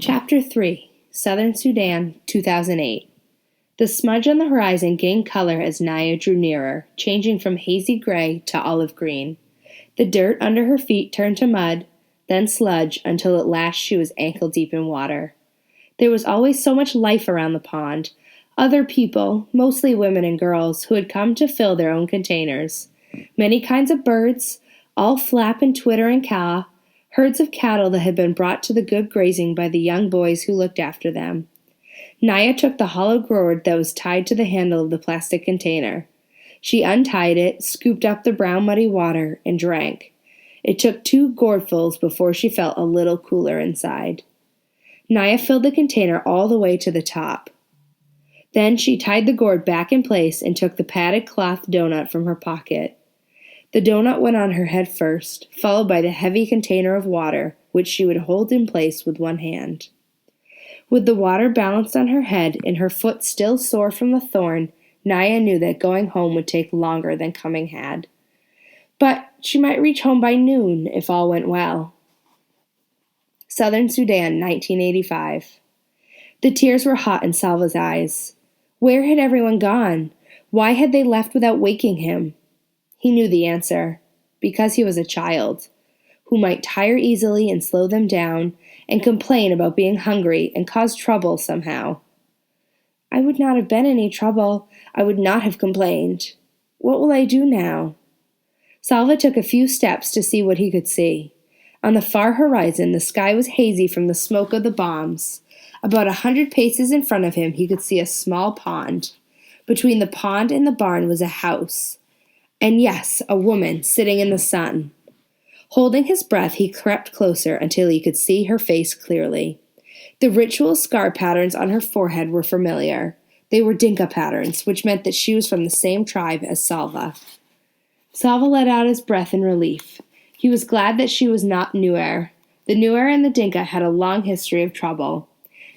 Chapter 3 Southern Sudan, 2008. The smudge on the horizon gained color as Naya drew nearer, changing from hazy gray to olive green. The dirt under her feet turned to mud, then sludge, until at last she was ankle-deep in water. There was always so much life around the pond. Other people, mostly women and girls, who had come to fill their own containers. Many kinds of birds, all flap and twitter and caw, herds of cattle that had been brought to the good grazing by the young boys who looked after them. Naya took the hollow gourd that was tied to the handle of the plastic container. She untied it, scooped up the brown muddy water, and drank. It took 2 gourdfuls before she felt a little cooler inside. Naya filled the container all the way to the top. Then she tied the gourd back in place and took the padded cloth donut from her pocket. The donut went on her head first, followed by the heavy container of water, which she would hold in place with one hand. With the water balanced on her head and her foot still sore from the thorn, Naya knew that going home would take longer than coming had. But she might reach home by noon if all went well. Southern Sudan, 1985. The tears were hot in Salva's eyes. Where had everyone gone? Why had they left without waking him? He knew the answer. Because he was a child, who might tire easily and slow them down, and complain about being hungry and cause trouble somehow. I would not have been any trouble. I would not have complained. What will I do now? Salva took a few steps to see what he could see. On the far horizon, the sky was hazy from the smoke of the bombs. About 100 paces in front of him, he could see a small pond. Between the pond and the barn was a house. And yes, a woman sitting in the sun. Holding his breath, he crept closer until he could see her face clearly. The ritual scar patterns on her forehead were familiar. They were Dinka patterns, which meant that she was from the same tribe as Salva. Salva let out his breath in relief. He was glad that she was not Nuer. The Nuer and the Dinka had a long history of trouble.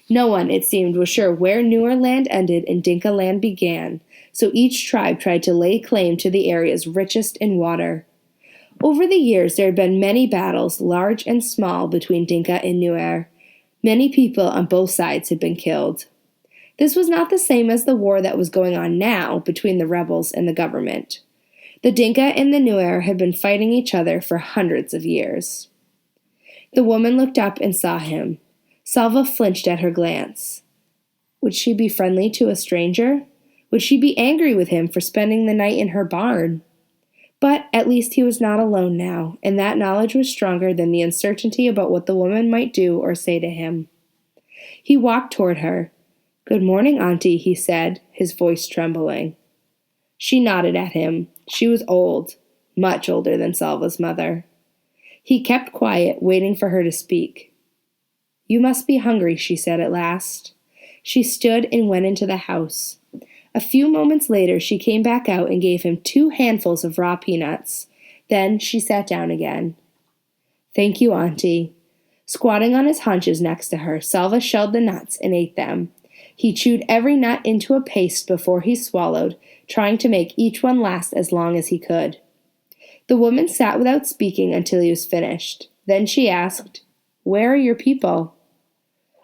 No one, it seemed, was sure where Nuer land ended and Dinka land began, so each tribe tried to lay claim to the areas richest in water. Over the years, there had been many battles, large and small, between Dinka and Nuer. Many people on both sides had been killed. This was not the same as the war that was going on now between the rebels and the government. The Dinka and the Nuer had been fighting each other for hundreds of years. The woman looked up and saw him. Salva flinched at her glance. Would she be friendly to a stranger? Would she be angry with him for spending the night in her barn? But at least he was not alone now, and that knowledge was stronger than the uncertainty about what the woman might do or say to him. He walked toward her. "Good morning, Auntie," he said, his voice trembling. She nodded at him. She was old, much older than Salva's mother. He kept quiet, waiting for her to speak. "You must be hungry," she said at last. She stood and went into the house. A few moments later, she came back out and gave him 2 handfuls of raw peanuts. Then she sat down again. "Thank you, Auntie." Squatting on his haunches next to her, Salva shelled the nuts and ate them. He chewed every nut into a paste before he swallowed, trying to make each one last as long as he could. The woman sat without speaking until he was finished. Then she asked, "Where are your people?"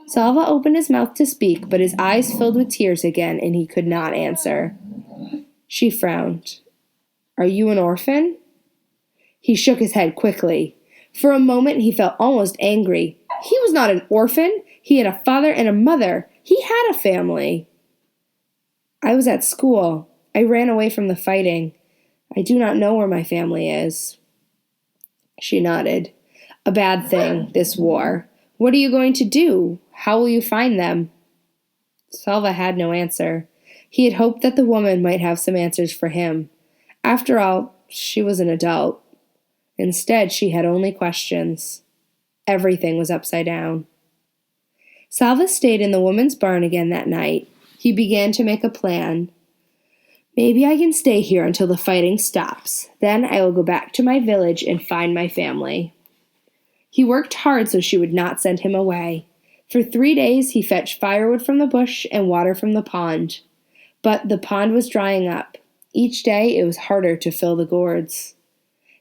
Salva opened his mouth to speak, but his eyes filled with tears again, and he could not answer. She frowned. "Are you an orphan?" He shook his head quickly. For a moment he felt almost angry. He was not an orphan. He had a father and a mother. He had a family. "I was at school. I ran away from the fighting. I do not know where my family is." She nodded. "A bad thing, this war. What are you going to do? How will you find them?" Salva had no answer. He had hoped that the woman might have some answers for him. After all, she was an adult. Instead, she had only questions. Everything was upside down. Salva stayed in the woman's barn again that night. He began to make a plan. "Maybe I can stay here until the fighting stops. Then I will go back to my village and find my family." He worked hard so she would not send him away. For 3 days he fetched firewood from the bush and water from the pond. But the pond was drying up. Each day it was harder to fill the gourds.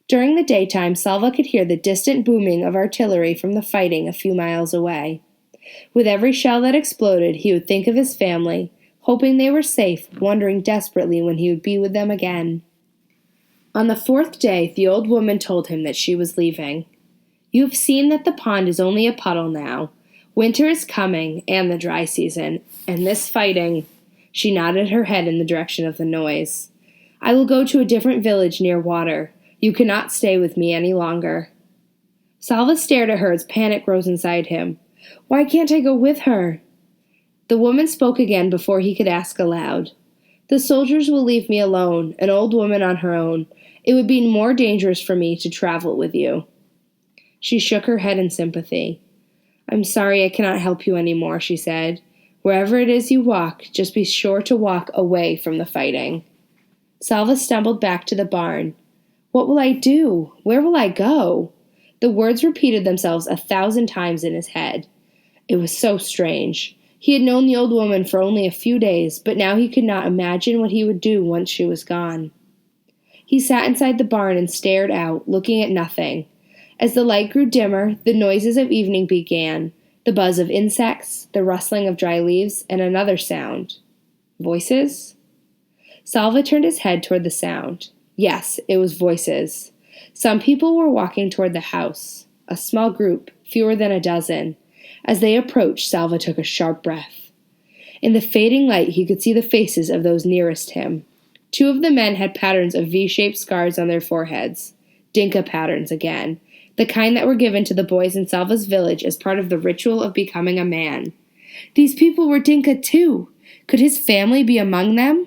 During the daytime, Salva could hear the distant booming of artillery from the fighting a few miles away. With every shell that exploded, he would think of his family, hoping they were safe, wondering desperately when he would be with them again. On the fourth day, the old woman told him that she was leaving. "You have seen that the pond is only a puddle now. Winter is coming, and the dry season, and this fighting—" She nodded her head in the direction of the noise. "I will go to a different village near water. You cannot stay with me any longer." Salva stared at her as panic rose inside him. "Why can't I go with her?" The woman spoke again before he could ask aloud. "The soldiers will leave me alone, an old woman on her own. It would be more dangerous for me to travel with you." She shook her head in sympathy. "I'm sorry I cannot help you any more," she said. "Wherever it is you walk, just be sure to walk away from the fighting." Salva stumbled back to the barn. "What will I do? Where will I go?" The words repeated themselves 1,000 times in his head. It was so strange. He had known the old woman for only a few days, but now he could not imagine what he would do once she was gone. He sat inside the barn and stared out, looking at nothing. As the light grew dimmer, the noises of evening began, the buzz of insects, the rustling of dry leaves, and another sound. Voices? Salva turned his head toward the sound. Yes, it was voices. Some people were walking toward the house, a small group, fewer than a dozen. As they approached, Salva took a sharp breath. In the fading light, he could see the faces of those nearest him. 2 of the men had patterns of V-shaped scars on their foreheads. Dinka patterns again, the kind that were given to the boys in Salva's village as part of the ritual of becoming a man. These people were Dinka too. Could his family be among them?